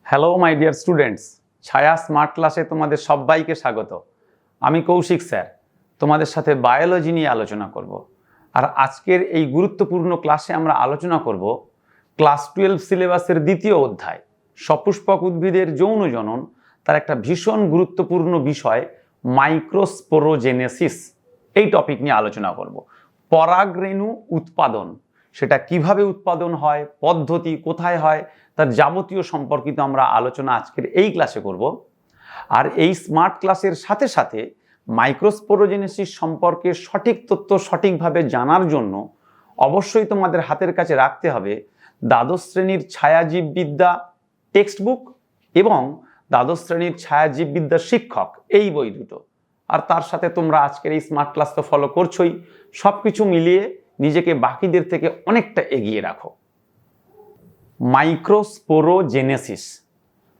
Hello my dear students, ছায়া smart ক্লাসে তোমাদের সবাইকে স্বাগত। আমি কৌশিক স্যার তোমাদের সাথে বায়োলজি নিয়ে আলোচনা করব। আর আজকের এই গুরুত্বপূর্ণ ক্লাসে আমরা আলোচনা করব ক্লাস 12 সিলেবাসের দ্বিতীয় অধ্যায় সপুষ্পক উদ্ভিদের যৌন জনন, তার একটা ভীষণ গুরুত্বপূর্ণ বিষয় মাইক্রোস্পোরোজেনেসিস। এই টপিক নিয়ে আলোচনা করব। পরাগরেণু উৎপাদন, সেটা কিভাবে উৎপাদন হয়, পদ্ধতি কোথায় হয়, তার যাবতীয় সম্পর্কিত আমরা আলোচনা আজকের এই ক্লাসে করব। আর এই স্মার্ট ক্লাসের সাথে সাথে মাইক্রোস্পোরোজেনেসিস সম্পর্কে সঠিক তথ্য সঠিকভাবে জানার জন্য অবশ্যই তোমাদের হাতের কাছে রাখতে হবে দ্বাদশ শ্রেণীর ছায়াজীববিদ্যা টেক্সট বুক এবং দ্বাদশ শ্রেণীর ছায়াজীববিদ্যা শিক্ষক, এই বই দুটো। আর তার সাথে তোমরা আজকের এই স্মার্ট ক্লাস তো ফলো করছোই। সব কিছু মিলিয়ে নিজেকে বাকিদের থেকে অনেকটা এগিয়ে রাখো। মাইক্রোস্পোরোজেনেসিস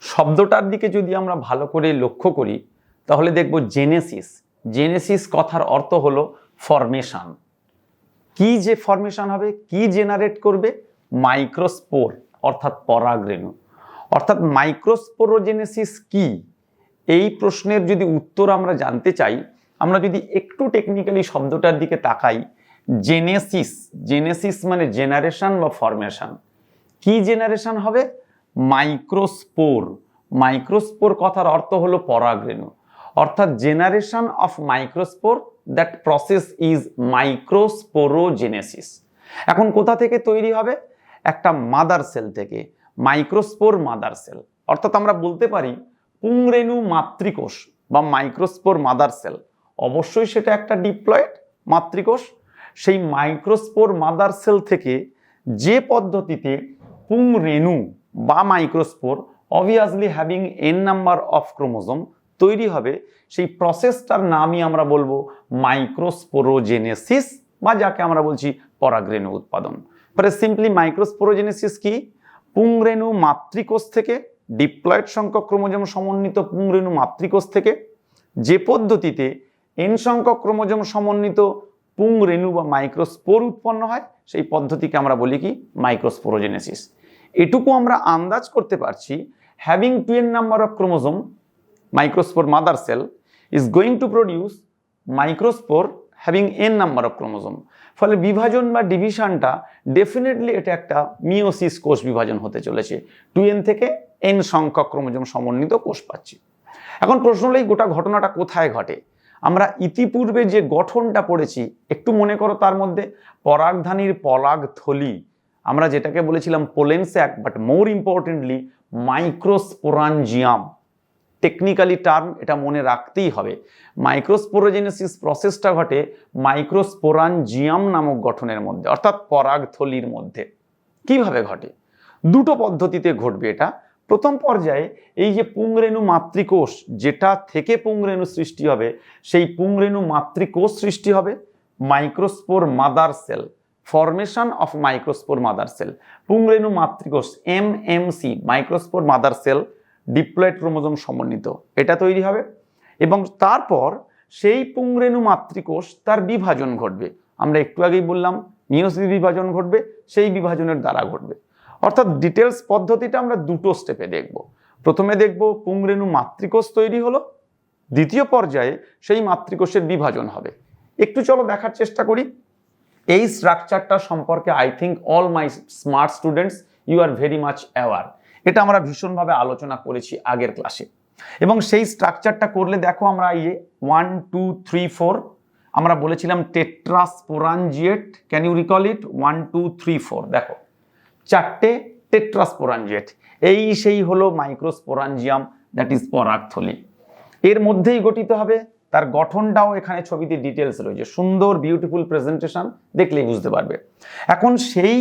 শব্দটার দিকে যদি আমরা ভালো করে লক্ষ্য করি তাহলে দেখব জেনেসিস। জেনেসিস কথার অর্থ হলো ফরমেশন। কি যে ফরমেশন হবে, কি জেনারেট করবে? মাইক্রোস্পোর অর্থাৎ পরাগরেণু। অর্থাৎ মাইক্রোস্পোরোজেনেসিস কি, এই প্রশ্নের যদি উত্তর আমরা জানতে চাই, আমরা যদি একটু টেকনিক্যালি শব্দটার দিকে তাকাই, জেনেসিস, জেনেসিস মানে জেনারেশন বা ফরমেশন। কি জেনারেশন হবে? মাইক্রোস্পোর। মাইক্রোস্পোর কথার অর্থ হলো পরাগরেণু। অর্থাৎ generation of microspore, that process is microsporogenesis. এখন কোথা থেকে তৈরি হবে? একটা মাদার সেল থেকে, মাইক্রোস্পোর মাদার সেল। অর্থাৎ আমরা বলতে পারি পুংরেণু মাতৃকোষ বা মাইক্রোস্পোর মাদার সেল। অবশ্যই সেটা একটা ডিপ্লয়েড মাতৃকোষ। সেই মাইক্রোস্পোর মাদার সেল থেকে যে পদ্ধতিতে পুংরেণু বা microspore obviously having n number of chromosome তৈরি হবে, সেই প্রসেসটার নামই আমরা বলবো মাইক্রোস্পোরোজেনেসিস, বা যাকে আমরা বলছি পরাগরেণু উৎপাদন। পরে সিম্পলি মাইক্রোস্পোরোজেনেসিস কি? পুংরেণু মাতৃকোষ থেকে, ডিপ্লয়েড সংখ্যক ক্রোমোজোম সমন্বিত পুংরেণু মাতৃকোষ থেকে যে পদ্ধতিতে n সংখ্যক ক্রোমোজোম সমন্বিত পুংরেণু বা মাইক্রোস্পোর উৎপন্ন হয়, সেই পদ্ধতিকে আমরা বলি কি? মাইক্রোস্পোরোজেনেসিস। এটুকু আমরা আন্দাজ করতে পারছি, having 2n number of chromosome microspore mother sell is going to produce microspore having n number of chromosome. ফলে বিভাজন বা ডিভিশনটা ডেফিনেটলি এটা একটা মিওসিস কোষ বিভাজন হতে চলেছে। 2n থেকে n সংখ্যক ক্রোমোজোম সমন্বিত কোষ পাচ্ছি। এখন প্রশ্ন হলো, এই গোটা ঘটনাটা কোথায় ঘটে? আমরা ইতিপূর্বে যে গঠনটা পড়েছি একটু মনে করো, তার মধ্যে পরাগধানীর পরাগথলি, আমরা যেটাকে বলেছিলাম pollen sac, but more importantly microsporangium. Technically term এটা মনে রাখতেই হবে। মাইক্রোস্পোরোজেনেসিস প্রসেসটা ঘটে মাইক্রোস্পোরাঞ্জিয়াম নামক গঠনের মধ্যে, অর্থাৎ পরাগথলির মধ্যে। কিভাবে ঘটে? দুটো পদ্ধতিতে ঘটবে এটা। প্রথম পর্যায়ে এই যে পুংরেণু মাতৃকোষ, যেটা থেকে পুংরেণু সৃষ্টি হবে, সেই পুংরেণু মাতৃকোষ সৃষ্টি হবে। Microspore mother cell, formation of microspore mother cell, পুংরেণু মাতৃকোষ MMC, microspore mother cell, diploid chromosome সমন্বিত, এটা তৈরি হবে। এবং তারপর সেই পুংরেণু মাতৃকোষ তার বিভাজন ঘটবে। আমরা একটু আগেই বললাম মিওসিস বিভাজন ঘটবে, সেই বিভাজনের দ্বারা ঘটবে। অর্থাৎ ডিটেলস পদ্ধতিটা আমরা দুটো স্টেপে দেখব। প্রথমে দেখব পুংরেণু মাতৃকোষ তৈরি হলো, দ্বিতীয় পর্যায়ে সেই মাতৃকোষের বিভাজন হবে। একটু চলো দেখার চেষ্টা করি এই স্ট্রাকচারটা সম্পর্কে। I think all my smart students you are very much aware. এটা আমরা ভীষণভাবে আলোচনা করেছি আগের ক্লাসে। এবং সেই স্ট্রাকচারটা করলে দেখো, আমরা এই যে 1 2 3 4 আমরা বলেছিলাম tetrasporangiate. Can you recall it? 1 2 3 4, দেখো চারটে টেট্রাস্পোরাঞ্জিয়েট। এই সেই হলো মাইক্রোস্পোরাঞ্জিয়াম, দ্যাট ইজ পরাগথলি। এর মধ্যেই গঠিত হবে। তার গঠনটাও এখানে ছবিতে ডিটেলস রয়েছে, সুন্দর বিউটিফুল প্রেজেন্টেশন, দেখলেই বুঝতে পারবে। এখন সেই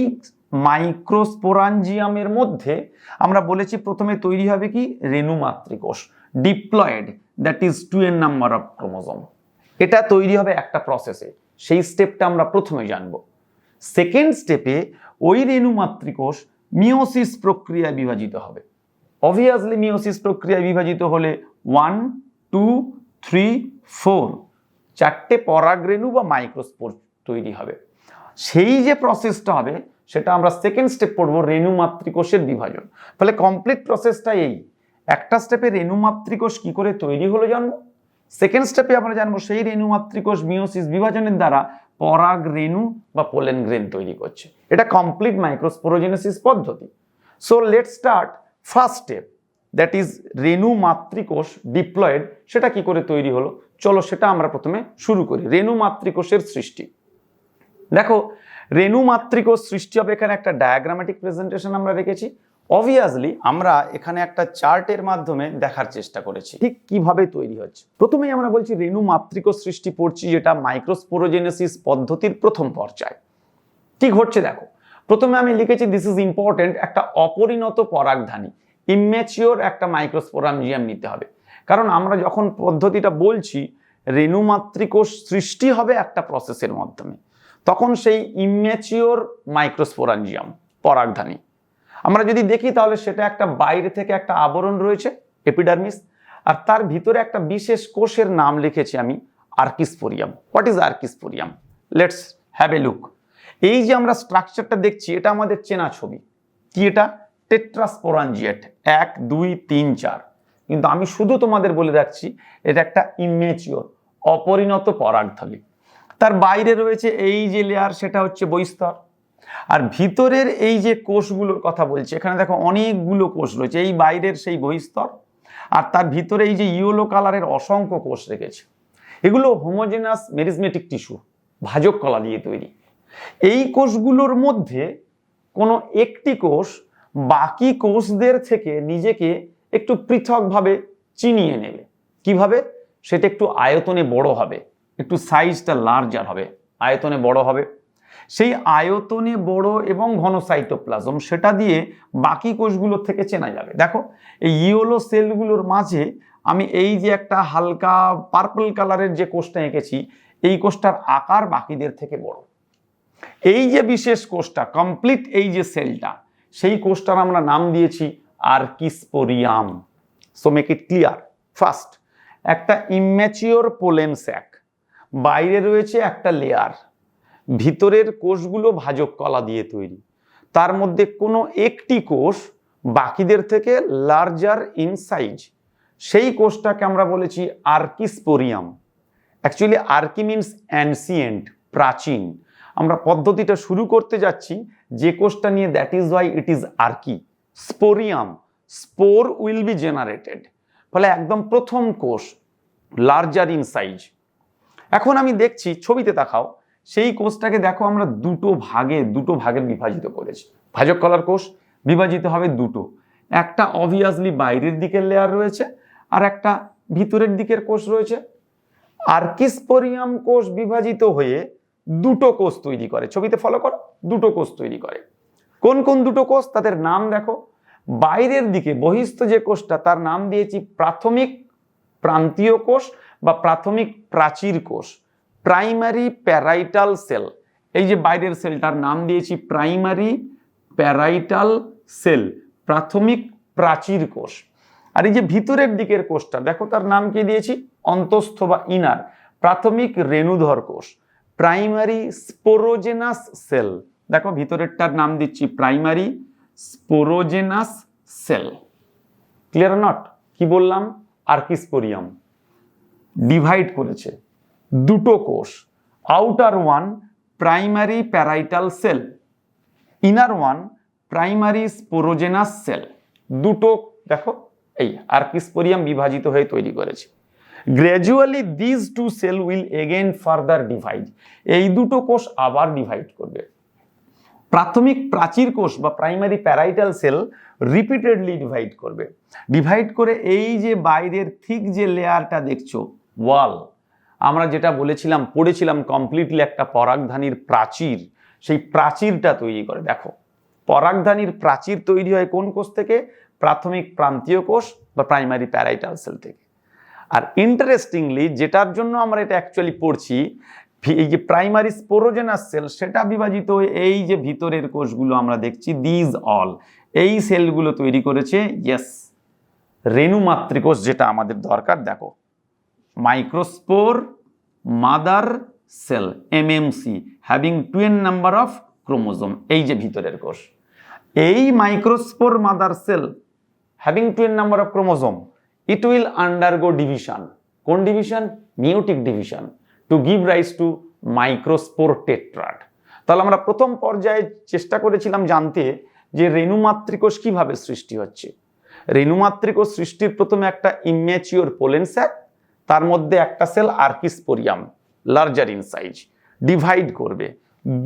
মাইক্রোস্পোরাঞ্জিয়ামের মধ্যে আমরা বলেছি প্রথমে তৈরি হবে কি? রেণু মাতৃকোষ, diploid, that is 2n number of chromosome. এটা তৈরি হবে একটা প্রসেসে, সেই স্টেপটা আমরা প্রথমে জানবো। সেকেন্ড স্টেপে ওই রেণু মাতৃকোষ মিওসিস প্রক্রিয়ায় বিভাজিত হবে। অবভিয়াসলি মিওসিস প্রক্রিয়ায় বিভাজিত হলে 1 2 3 4 চারটে পরাগরেণু বা মাইক্রোস্পোর তৈরি হবে। সেই যে প্রসেসটা হবে সেটা আমরা সেকেন্ড স্টেপ পড়বো, রেণু মাতৃকোষের বিভাজন। ফলে কমপ্লিট প্রসেসটা এই, একটা স্টেপে রেণু মাতৃকোষ কি করে তৈরি হলো জানবো, সেকেন্ড স্টেপে আমরা জানবো সেই রেণু মাতৃকোষ মিওসিস বিভাজনের দ্বারা পরাগ রেণু বা পোলেন গ্রেন তৈরি করছে। এটা কমপ্লিট মাইক্রোস্পোরোজেনেসিস পদ্ধতি। So let's start first step, that is রেণু মাতৃকোষ ডিপ্লয়েড। সেটা কি করে তৈরি হলো, চলো সেটা আমরা প্রথমে শুরু করি। রেণু মাতৃকোষের সৃষ্টি, দেখো রেণু মাতৃকোষ সৃষ্টি হবে, এখানে একটা ডায়াগ্রামেটিক প্রেজেন্টেশন আমরা রেখেছি। অবভিয়াসলি আমরা এখানে একটা চার্টের মাধ্যমে দেখার চেষ্টা করেছি ঠিক কিভাবে তৈরি হচ্ছে। প্রথমেই আমরা বলছি রেণু মাতৃকোষ সৃষ্টি পড়ছি, যেটা মাইক্রোস্পোরোজেনেসিস পদ্ধতির প্রথম পর্যায়। কি ঘটছে দেখো, প্রথমে আমি লিখেছি দিস ইজ ইম্পর্টেন্ট, একটা অপরিণত পরাগধানী ইম্যাচিওর একটা মাইক্রোস্পোরাঞ্জিয়াম নিতে হবে। কারণ আমরা যখন পদ্ধতিটা বলছি রেণু মাতৃকোষ সৃষ্টি হবে একটা প্রসেসের মাধ্যমে, তখন সেই ইম্যাচিওর মাইক্রোস্পোরাঞ্জিয়াম পরাগধানী আমরা যদি দেখি তাহলে সেটা একটা বাইরে থেকে একটা আবরণ রয়েছে এপিডার্মিস, আর তার ভিতরে একটা বিশেষ কোষের নাম লিখেছি আমি archesporium. What is archesporium, let's have a look. এই যে আমরা স্ট্রাকচারটা দেখছি এটা আমাদের চেনা ছবি, কি এটা টেট্রাস্পোরাঞ্জিয়েট 1 2 3 4, কিন্তু আমি শুধু তোমাদের বলে রাখছি এটা একটা ইম্যাচিওর অপরিণত পরাগথলি। তার বাইরে রয়েছে এই যে লেয়ার সেটা হচ্ছে বহিস্তর, আর ভিতরের এই যে কোষগুলোর কথা বলছি এখানে দেখো অনেকগুলো কোষ রয়েছে, এই বাইরের সেই বহিস্তর, আর তার ভিতরে এই যে ইয়েলো কালারের অসংখ্য কোষ রেখেছে। এগুলো হোমোজেনাস মেরিজমেটিক টিস্যু, ভাজক কলা দিয়ে তৈরি। এই কোষগুলোর মধ্যে কোনো একটি কোষ বাকি কোষদের থেকে নিজেকে একটু পৃথকভাবে চিনিয়ে নেবে। কিভাবে, সেটা একটু আয়তনে বড় হবে, একটু সাইজটা লার্জার হবে, আয়তনে বড় হবে। সেই আয়তনে বড় এবং ঘন সাইটোপ্লাজম সেটা দিয়ে বাকি কোষগুলোর থেকে চেনা যাবে। দেখো এই ইয়েলো সেলগুলোর মাঝে আমি এই যে একটা হালকা পার্পল কালারের যে কোষটা এঁকেছি, এই কোষটার আকার বাকিদের থেকে বড়। এই যে বিশেষ কোষটা কমপ্লিট এই যে সেলটা, সেই কোষটার আমরা নাম দিয়েছি archesporium. So make it clear, first একটা ইম্যাচিওর পোলেন স্যাক, বাইরে রয়েছে একটা লেয়ার, ভিতরের কোষগুলো ভাজক কলা দিয়ে তৈরি। তার মধ্যে কোনো একটি কোষ বাকিদের থেকে লার্জার ইন সাইজ, সেই কোষটাকে আমরা বলেছি archesporium. Actually archi means ancient, প্রাচীন। আমরা পদ্ধতিটা শুরু করতে যাচ্ছি যে কোষটা নিয়ে, that is why it is archi. Sporium, spore will be generated, ফলে একদম প্রথম কোষ লার্জার ইন সাইজ। এখন আমি দেখছি ছবিতে দেখাও, সেই কোষটাকে দেখো আমরা দুটো ভাগে বিভাজিত করেছি। ভাজক কলার কোষ বিভাজিত হবে দুটো, একটা অবভিয়াসলি বাইরের দিকের লেয়ার রয়েছে আর একটা ভিতরের দিকের কোষ রয়েছে। আর্কিস্পোরিয়াম কোষ বিভাজিত হয়ে দুটো কোষ তৈরি করে, ছবিতে ফলো করো, দুটো কোষ তৈরি করে। কোন কোন দুটো কোষ, তাদের নাম দেখো। বাইরের দিকে বহিস্থ যে কোষটা তার নাম দিয়েছি প্রাথমিক প্রান্তীয় কোষ বা প্রাথমিক প্রাচীর কোষ, প্রাইমারি প্যারাইটাল সেল। এই যে বাইরের সেলটার নাম দিয়েছি প্রাইমারি প্যারাইটাল সেল, প্রাথমিক প্রাচীর কোষ। আর এই যে ভিতরের দিকের কোষটা দেখো তার নাম কি দিয়েছি অন্তঃস্থ বা ইনার, প্রাথমিক রেণুধর কোষ, প্রাইমারি স্পোরোজেনাস সেল। দেখো ভিতরেরটার নাম দিচ্ছি primary sporogenous cell. Clear not, কি বললাম, আর্কিস্পোরিয়াম ডিভাইড করেছে দুটো কোষ, outer one primary parietal cell, inner one primary sporogenous cell. দুটো দেখো এই আর্কিস্পোরিয়াম বিভাজিত হয়ে তৈরি করেছে। Gradually this two cell will again further divide, এই দুটো কোষ আবার ডিভাইড করবে। প্রাথমিক প্রাচীর কোষ বা primary parietal sell repeatedly divide করবে, ডিভাইড করে এই যে বাইরের ঠিক যে লেয়ারটা দেখছো ওয়াল, আমরা যেটা বলেছিলাম পড়েছিলাম কমপ্লিটলি একটা পরাগধানীর প্রাচীর, সেই প্রাচীরটা তৈরি করে। দেখো পরাগধানীর প্রাচীর তৈরি হয় কোন কোষ থেকে, প্রাথমিক প্রান্তীয় কোষ বা প্রাইমারি প্যারাইটাল সেল থেকে। আর ইন্টারেস্টিংলি যেটার জন্য আমরা এটা অ্যাকচুয়ালি পড়ছি, এই যে প্রাইমারি স্পোরোজেনাস সেল সেটা বিভাজিত হয়ে এই যে ভিতরের কোষগুলো আমরা দেখছি, দিজ অল, এই সেলগুলো তৈরি করেছে ইয়েস রেণু মাতৃকোষ, যেটা আমাদের দরকার। দেখো microspore mother cell MMC having 2n number of chromosome, এই যে ভিতরের কোষ। এই microspore mother cell having 12 number of chromosome, it will undergo division. কোন division? Meiotic division, to give rise to microspore tetrad. তাহলে আমরা প্রথম পর্যায়ে চেষ্টা করেছিলাম জানতে যে রেণুমাতৃকোষ কিভাবে সৃষ্টি হচ্ছে। রেণুমাতৃকোষ সৃষ্টির প্রথমে একটা ইম্যাচিওর পোলেন স্যাক, তার মধ্যে একটা cell archesporium, larger in size, divide করবে,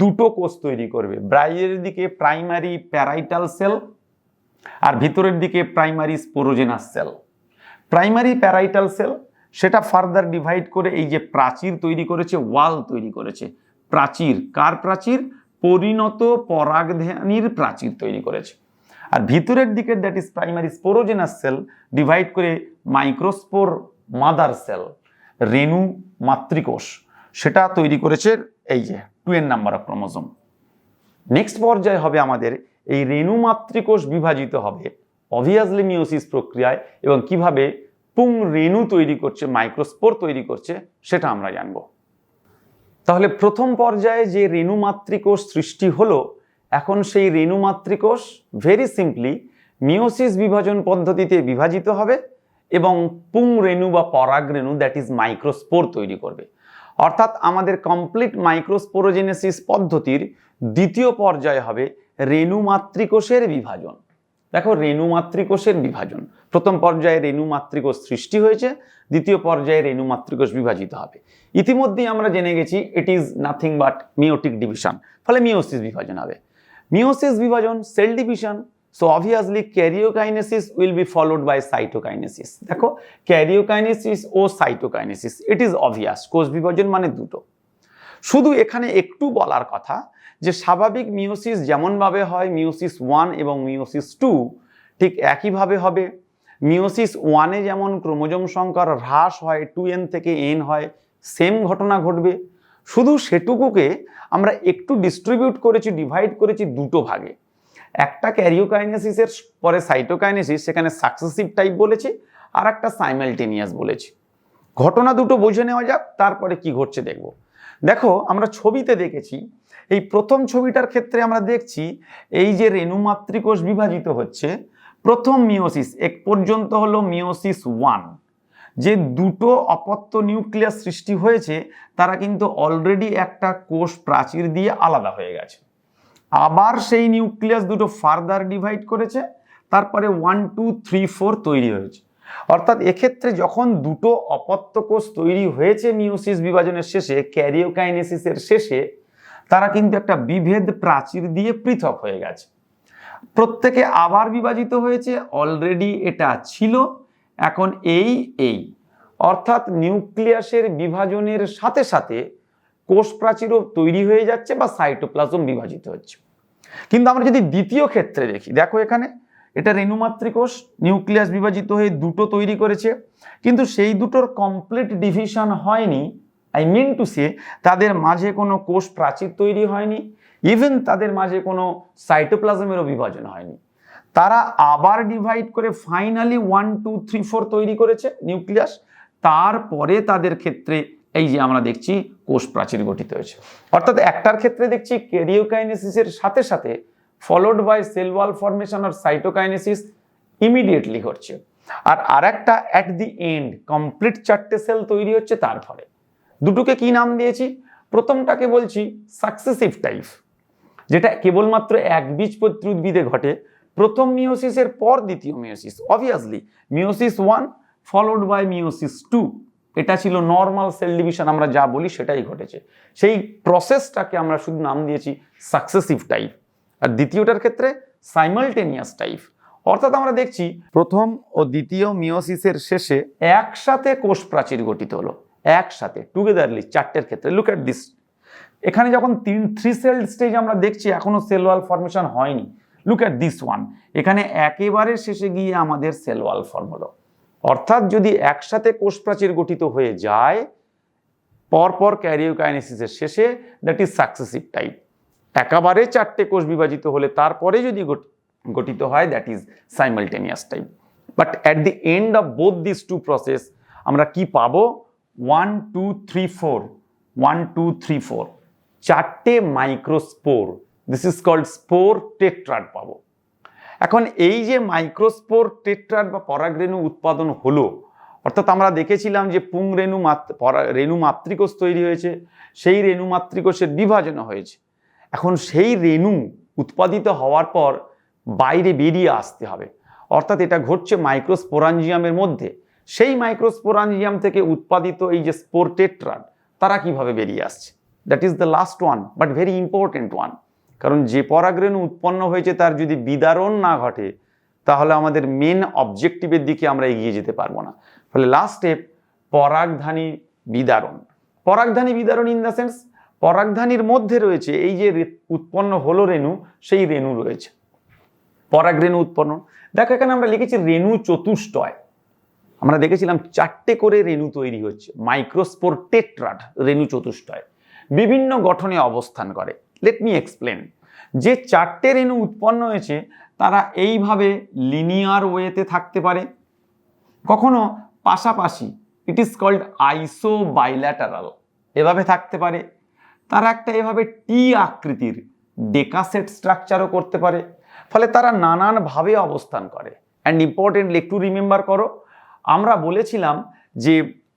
দুটো কোষ তৈরি করবে, বাইরের দিকে প্রাইমারি প্যারাইটাল সেল আর ভিতরের দিকে primary sporogenous cell. Primary parietal cell সেটা ফার্দার ডিভাইড করে এই যে প্রাচীর তৈরি করেছে, ওয়াল তৈরি করেছে। প্রাচীর কার প্রাচীর? পরিণত পরাগধানীর প্রাচীর তৈরি করেছে। আর ভিতরের দিকে that is primary sporogenous cell divide করে মাইক্রোস্পোর মাদার সেল, রেণু মাতৃকোষ, সেটা তৈরি করেছে এই যে 12 নাম্বার অফ ক্রোমোজোম। নেক্সট পর্যায়ে হবে আমাদের এই রেণু মাতৃকোষ বিভাজিত হবে অবভিয়াসলি মিওসিস প্রক্রিয়ায়, এবং কিভাবে পুং রেণু তৈরি করছে, মাইক্রোস্পোর তৈরি করছে, সেটা আমরা জানব। তাহলে প্রথম পর্যায়ে যে রেণু মাতৃকোষ সৃষ্টি হলো, এখন সেই রেণু মাতৃকোষ ভেরি সিম্পলি মিওসিস বিভাজন পদ্ধতিতে বিভাজিত হবে এবং পুং রেণু বা পরাগ রেণু দ্যাট ইজ মাইক্রোস্পোর তৈরি করবে। অর্থাৎ আমাদের কমপ্লিট মাইক্রোস্পোরোজেনেসিস পদ্ধতির দ্বিতীয় পর্যায়ে হবে রেণু মাতৃকোষের বিভাজন। দেখো, রেণু মাতৃকোষের বিভাজন, প্রথম পর্যায়ে রেণু মাতৃকোষ সৃষ্টি হয়েছে, দ্বিতীয় পর্যায়ে রেণু মাতৃকোষ বিভাজিত হবে। ইতিমধ্যেই আমরা জেনে গেছি it is nothing but meiotic division, ফলে মিওসিস বিভাজন হবে। মিওসিস বিভাজন, cell division, so obviously karyokinesis will be followed by cytokinesis. দেখো, ক্যারিওকাইনেসিস ও সাইটোকাইনেসিস, ইট ইজ অবভিয়াস, কোষ বিভাজন মানে দুটো। শুধু এখানে একটু বলার কথা যে স্বাভাবিক মিওসিস যেমনভাবে হয় মিওসিস 1 এবং মিওসিস 2, ঠিক একইভাবে হবে। মিওসিস 1-এ যেমন ক্রোমোজোম সংখ্যার হ্রাস হয়, 2n থেকে n হয়, সেম ঘটনা ঘটবে। শুধু সেটুকুকে আমরা একটু ডিস্ট্রিবিউট করেছি, ডিভাইড করেছি দুটো ভাগে। একটা ক্যারিওকাইনেসিসের পরে সাইটোকাইনেসিস, সেখানে সাকসেসিভ টাইপ বলেছি, আর একটা সাইমালটেনিয়াস বলেছি। ঘটনা দুটো বুঝে নেওয়া যাক, তারপরে কি ঘটছে দেখব। দেখো, আমরা ছবিতে দেখেছি, এই প্রথম ছবিটার ক্ষেত্রে আমরা দেখছি এই যে রেণু মাতৃকোষ বিভাজিত হচ্ছে, প্রথম মিওসিস এক পর্যন্ত হলো মিওসিস 1। যে দুটো অপত্য নিউক্লিয়াস সৃষ্টি হয়েছে তারা কিন্তু অলরেডি একটা কোষ প্রাচীর দিয়ে আলাদা হয়ে গেছে। আবার সেই নিউক্লিয়াস দুটো ফার্দার ডিভাইড করেছে, তারপরে 1, 2, 3, 4 তৈরি হয়েছে। অর্থাৎ এক্ষেত্রে যখন দুটো অপত্য কোষ তৈরি হয়েছে মিওসিস বিভাজনের শেষে, ক্যারিওকাইনেসিসের শেষে, তারা কিন্তু একটা বিভেদ প্রাচীর দিয়ে পৃথক হয়ে গেছে। প্রত্যেকে আবার বিভাজিত হয়েছে, অলরেডি এটা ছিল, এখন এই অর্থাৎ নিউক্লিয়াসের বিভাজনের সাথে সাথে কোষ প্রাচীরও তৈরি হয়ে যাচ্ছে বা সাইটোপ্লাজম বিভাজিত হচ্ছে। কিন্তু আমরা যদি দ্বিতীয় ক্ষেত্রে দেখি, দেখো এখানে এটা রেণু মাতৃকোষ, নিউক্লিয়াস বিভাজিত হয়ে দুটো তৈরি করেছে, কিন্তু সেই দুটোর কমপ্লিট ডিভিশন হয়নি। আই মিন টু সে, তাদের মাঝে কোনো কোষ প্রাচীর তৈরি হয়নি, ইভেন তাদের মাঝে কোনো সাইটোপ্লাজমেরও বিভাজন হয়নি। তারা আবার ডিভাইড করে ফাইনালি 1, 2, 3, 4 তৈরি করেছে নিউক্লিয়াস। তারপরে তাদের ক্ষেত্রে এই যে আমরা দেখছি কোষ প্রাচীর গঠিত হয়েছে। অর্থাৎ একটার ক্ষেত্রে দেখছি ক্যারিওকাইনেসিসের সাথে সাথে followed by cell wall formation আর সাইটোকাইনেসিস ইমিডিয়েটলি ঘটছে, আর আরেকটা অ্যাট দি এন্ড কমপ্লিট 4টে সেল তৈরি হচ্ছে। তারপরে দুটোকে কি নাম দিয়েছি? প্রথমটাকে বলছি সাকসেসিভ টাইপ, যেটা কেবলমাত্র একবীজপত্রী উদ্ভিদে ঘটে। প্রথম মিওসিসের পর দ্বিতীয় meiosis, obviously meiosis 1 followed by meiosis 2, এটা ছিল নর্মাল সেল ডিভিশন, আমরা যা বলি সেটাই ঘটেছে। সেই প্রসেসটাকে আমরা শুধু নাম দিয়েছি সাকসেসিভ টাইপ। আর দ্বিতীয়টার ক্ষেত্রে সাইমালটেনিয়াস টাইপ। অর্থাৎ আমরা দেখছি প্রথম ও দ্বিতীয় মিওসিসের শেষে একসাথে কোষ প্রাচীর গঠিত হলো, একসাথে টুগেদারলি 4টের ক্ষেত্রে। লুক অ্যাট দিস, এখানে যখন 3 সেল স্টেজ আমরা দেখছি এখনো সেল ওয়াল ফরমেশন হয়নি। লুক অ্যাট দিস ওয়ান, এখানে একেবারে শেষে গিয়ে আমাদের সেল ওয়াল ফর্ম হলো। অর্থাৎ যদি একসাথে কোষ প্রাচীর গঠিত হয়ে যায় পরপর ক্যারিওকাইনেসিসের শেষে, দ্যাট ইজ সাকসেসিভ টাইপ। একেবারে 4টে কোষ বিভাজিত হলে তারপরে যদি গঠিত হয়, that is simultaneous type. But at the end of both this to process আমরা কি পাবো? 1, 2, 3, 4, 1, 2, 3, 4, 4টে microspore this is called spore tetrad পাবো। এখন এই যে মাইক্রোস্পোর টেট্রাড বা পরাগরেণু উৎপাদন হলো, অর্থাৎ আমরা দেখেছিলাম যে রেণু মাতৃকোষ তৈরি হয়েছে, সেই রেণু মাতৃকোষের বিভাজন হয়েছে। এখন সেই রেণু উৎপাদিত হওয়ার পর বাইরে বেরিয়ে আসতে হবে, অর্থাৎ এটা ঘটছে মাইক্রোস্পোরাঞ্জিয়ামের মধ্যে। সেই মাইক্রোস্পোরাঞ্জিয়াম থেকে উৎপাদিত এই যে স্পোর টেট্রাড, তারা কিভাবে বেরিয়ে আসছে? That is the last one, but very important one. কারণ যে পরাগরেণু উৎপন্ন হয়েছে তার যদি বিদারণ না ঘটে, তাহলে আমাদের মেন অবজেক্টিভের দিকে আমরা এগিয়ে যেতে পারবো না। ফলে লাস্ট স্টেপ পরাগধানী বিদারণ। পরাগধানী বিদারণ ইন দ্য সেন্স, পরাগধানীর মধ্যে রয়েছে এই যে উৎপন্ন হলো রেণু, সেই রেণু রয়েছে পরাগরেণু উৎপন্ন। দেখো এখানে আমরা লিখেছি রেণু চতুষ্টয়। আমরা দেখেছিলাম 4টে করে রেণু তৈরি হচ্ছে, মাইক্রোস্পোর টেট্রাড রেণু চতুষ্টয় বিভিন্ন গঠনে অবস্থান করে। Let me explain. যে 4টে রেণু উৎপন্ন হয়েছে তারা এইভাবে লিনিয়ার ওয়েতে থাকতে পারে, কখনো পাশাপাশি, ইট ইজ কল্ড আইসো বাইল্যাটারাল, এভাবে থাকতে পারে। তারা একটা এভাবে টি আকৃতির ডেকাসেট স্ট্রাকচারও করতে পারে। ফলে তারা নানানভাবে অবস্থান করে। অ্যান্ড ইম্পর্টেন্টলি একটু রিমেম্বার করো, আমরা বলেছিলাম যে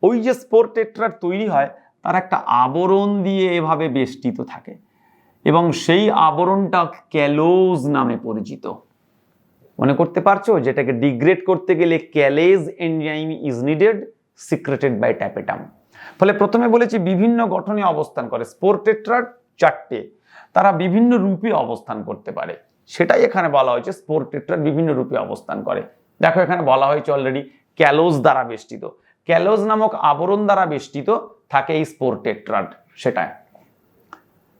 ওই যে স্পোর টেট্রাড তৈরি হয় তার একটা আবরণ দিয়ে এভাবে বেষ্টিত থাকে, এবং সেই আবরণটা ক্যালোজ নামে পরিচিত। মনে করতে পারছো, যেটাকে ডিগ্রেড করতে গেলে callase enzyme is needed, secreted by tapetum. ফলে প্রথমে বলেছি বিভিন্ন গঠনে অবস্থান করে। স্পোর টেট্রাড 4টে, তারা বিভিন্ন রূপে অবস্থান করতে পারে, সেটাই এখানে বলা হয়েছে স্পোর টেট্রাড বিভিন্ন রূপে অবস্থান করে। দেখো এখানে বলা হয়েছে অলরেডি ক্যালোজ দ্বারা বেষ্টিত, ক্যালোজ নামক আবরণ দ্বারা বেষ্টিত থাকে এই স্পোর টেট্রাড। সেটাই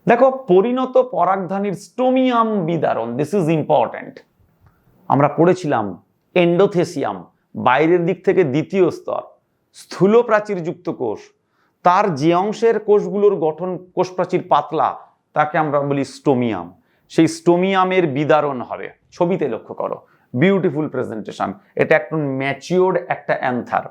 দেখো পরিণত পরাগধানীর স্টোমিয়াম বিদারণ, দিস ইজ ইম্পর্টেন্ট। আমরা পড়েছিলাম এন্ডোথেসিয়াম বাইরের দিক থেকে দ্বিতীয় স্তর, স্থূল প্রাচীরযুক্ত কোষ, তার যে অংশের কোষগুলোর গঠন কোষপ্রাচীর পাতলা তাকে আমরা বলি স্টোমিয়াম। সেই স্টোমিয়ামের বিদারণ হবে। ছবিতে লক্ষ্য করো, বিউটিফুল প্রেজেন্টেশন। এটা একটু ম্যাচিওর্ড একটা অ্যান্থার,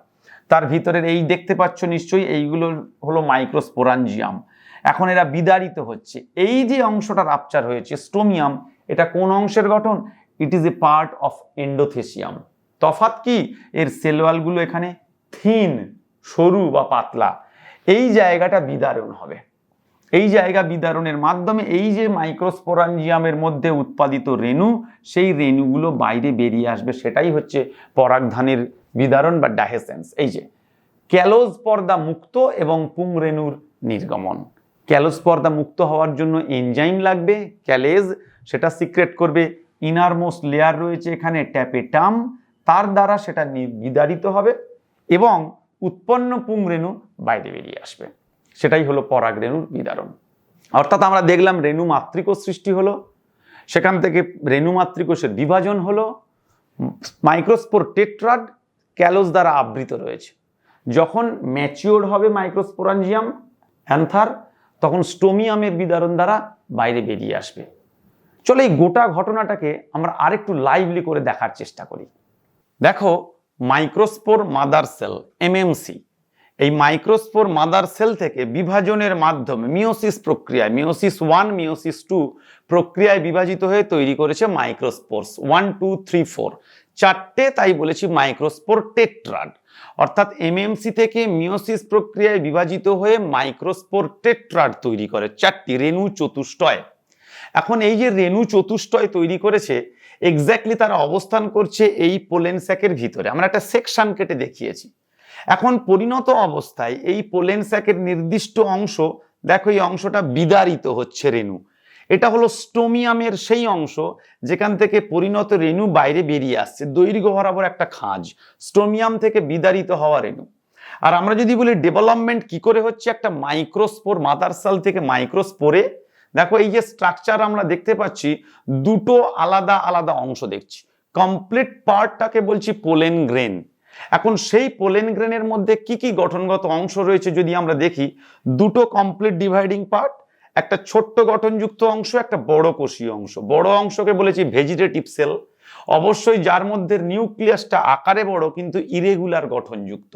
তার ভিতরের এই দেখতে পাচ্ছ নিশ্চয়ই, এইগুলো হলো মাইক্রোস্পোরাঞ্জিয়াম। এখন এরা বিদারিত হচ্ছে। এই যে অংশটা রাপচার হয়েছে স্টোমিয়াম, এটা কোন অংশের গঠন? It is a part of endothecium. তফাৎ কি? এর সেলওয়ালগুলো এখানে থিন, সরু বা পাতলা। এই জায়গাটা বিদারণ হবে। এই জায়গা বিদারণের মাধ্যমে এই যে মাইক্রোস্পোরাঞ্জিয়ামের মধ্যে উৎপাদিত রেণু, সেই রেণুগুলো বাইরে বেরিয়ে আসবে। সেটাই হচ্ছে পরাগধানীর বিদারণ বা ডাহেসেন্স। এই যে ক্যালোজ পর্দা মুক্ত এবং পুংরেণুর নির্গমন। ক্যালোজ পর্দা মুক্ত হওয়ার জন্য এনজাইম লাগবে, ক্যালেজ, সেটা সিক্রেট করবে। ইনারমোস্ট লেয়ার রয়েছে এখানে ট্যাপেটাম, তার দ্বারা সেটা বিদারিত হবে এবং উৎপন্ন পুংরেণু বাইরে বেরিয়ে আসবে। সেটাই হলো পরাগরেণুর বিদারণ। অর্থাৎ আমরা দেখলাম রেণু মাতৃকোষ সৃষ্টি হলো, সেখান থেকে রেণু মাতৃকোষের বিভাজন হলো, মাইক্রোস্পোর টেট্রাড ক্যালোজ দ্বারা আবৃত রয়েছে। যখন ম্যাচিওর হবে মাইক্রোস্পোরাঞ্জিয়াম অ্যান্থার, তখন স্টোমিয়ামের বিদারণ দ্বারা বাইরে বেরিয়ে আসবে। চলো এই গোটা ঘটনাটাকে আমরা আরেকটু লাইভলি করে দেখার চেষ্টা করি। দেখো মাইক্রোস্পোর মাদার সেল এমএমসি, এই মাইক্রোস্পোর মাদার সেল থেকে বিভাজনের মাধ্যমে মিওসিস প্রক্রিয়ায়, মিওসিস 1 মিওসিস 2 প্রক্রিয়ায় বিভাজিত হয়ে তৈরি করেছে মাইক্রোস্পোরস 1 2 3 4 4টে, তাই বলেছি মাইক্রোস্পোর টেট্রাড। অর্থাৎ এমএমসি থেকে মিওসিস প্রক্রিয়ায় বিভাজিত হয়ে মাইক্রোস্পোর টেট্রাড তৈরি করে 4টি রেণু চতুষ্টয়। এখন এই যে রেণু চতুষ্টয় তৈরি করেছে, এক্স্যাক্টলি তারা অবস্থান করছে এই পোলেন স্যাকের ভিতরে। আমরা একটা সেকশন কেটে দেখিয়েছি। এখন পরিণত অবস্থায় এই পোলেন স্যাকের নির্দিষ্ট অংশ, দেখো এই অংশটা বিদারিত হচ্ছে রেণু। এটা হলো স্টোমিয়ামের সেই অংশ যেখান থেকে পরিণত রেণু বাইরে বেরিয়ে আসছে, দৈর্ঘ্য বরাবর একটা খাঁজ, স্টোমিয়াম থেকে বিদারিত হওয়া রেণু। আর আমরা যদি বলি ডেভেলপমেন্ট কি করে হচ্ছে, একটা মাইক্রোস্পোর মাদার সেল থেকে মাইক্রোস্পোরে, দেখো এই যে স্ট্রাকচার আমরা দেখতে পাচ্ছি, দুটো আলাদা আলাদা অংশ দেখছি। কমপ্লিট পার্টটাকে বলছি পোলেন গ্রেন। এখন সেই পোলেন গ্রেনের মধ্যে কি কি গঠনগত অংশ রয়েছে যদি আমরা দেখি, দুটো কমপ্লিট ডিভাইডিং পার্ট, একটা ছোট্ট গঠনযুক্ত অংশ, একটা বড় কোষীয় অংশ। বড় অংশকে বলেছি ভেজিটেটিভ সেল, অবশ্যই যার মধ্যে নিউক্লিয়াসটা আকারে বড় কিন্তু ইরেগুলার গঠনযুক্ত।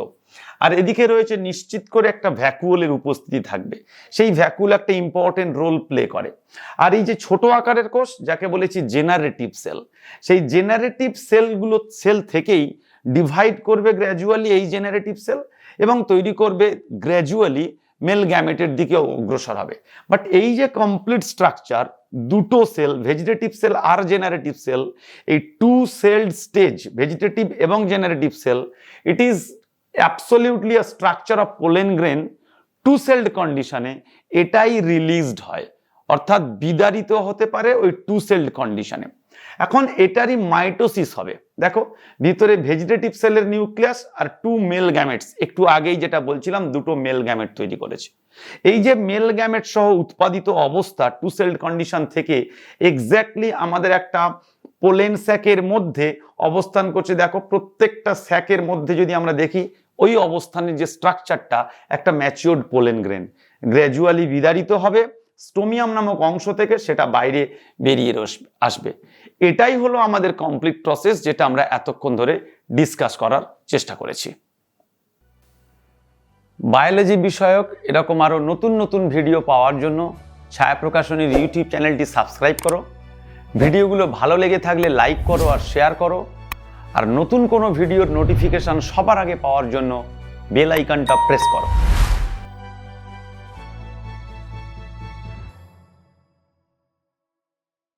আর এদিকে রয়েছে নিশ্চিত করে একটা ভ্যাকুওলের উপস্থিতি থাকবে, সেই ভ্যাকুওল একটা ইম্পর্টেন্ট রোল প্লে করে। আর এই যে ছোট আকারের কোষ যাকে বলেছি জেনারেটিভ সেল, সেই জেনারেটিভ সেল থেকেই ডিভাইড করবে গ্র্যাজুয়ালি এই জেনারেটিভ সেল এবং তৈরি করবে গ্র্যাজুয়ালি মেল গ্যামেটের দিকে অগ্রসর হবে। বাট এই যে কমপ্লিট স্ট্রাকচার, দুটো সেল ভেজিটেটিভ সেল আর জেনারেটিভ সেল, এই টু সেলড স্টেজ ভেজিটেটিভ এবং generative cell, it is absolutely a structure of pollen grain two celled কন্ডিশনে এটাই রিলিজড হয়, অর্থাৎ বিদারিত হতে পারে ওই টু সেলড কন্ডিশনে। এখন এটারই মাইটোসিস হবে। দেখো ভিতরে ভেজিটেটিভ সেলের নিউক্লিয়াস আর টু মেল গ্যামেটস, একটু আগেই যেটা বলছিলাম দুটো মেল গ্যামেট তৈরি করেছে। এই যে মেল গ্যামেট সহ উৎপাদিত অবস্থা টু সেলড কন্ডিশন থেকে এক্স্যাক্টলি আমাদের একটা পোলেন স্যাকের মধ্যে অবস্থান করছে। দেখো প্রত্যেকটা স্যাকের মধ্যে যদি আমরা দেখি ওই অবস্থানের যে স্ট্রাকচারটা একটা ম্যাচিওর্ড পোলেন গ্রেন গ্র্যাজুয়ালি বিদারিত হবে স্টোমিয়াম নামক অংশ থেকে, সেটা বাইরে বেরিয়ে আসবে। এটাই হলো আমাদের কমপ্লিট প্রসেস যেটা আমরা এতক্ষণ ধরে ডিসকাস করার চেষ্টা করেছি। বায়োলজি বিষয়ক এরকম আরো নতুন নতুন ভিডিও পাওয়ার জন্য ছায়া প্রকাশনীর ইউটিউব চ্যানেলটি সাবস্ক্রাইব করো। ভিডিওগুলো ভালো লেগে থাকলে লাইক করো আর শেয়ার করো। আর নতুন কোনো ভিডিওর নোটিফিকেশন সবার আগে পাওয়ার জন্য বেল আইকনটা প্রেস করো।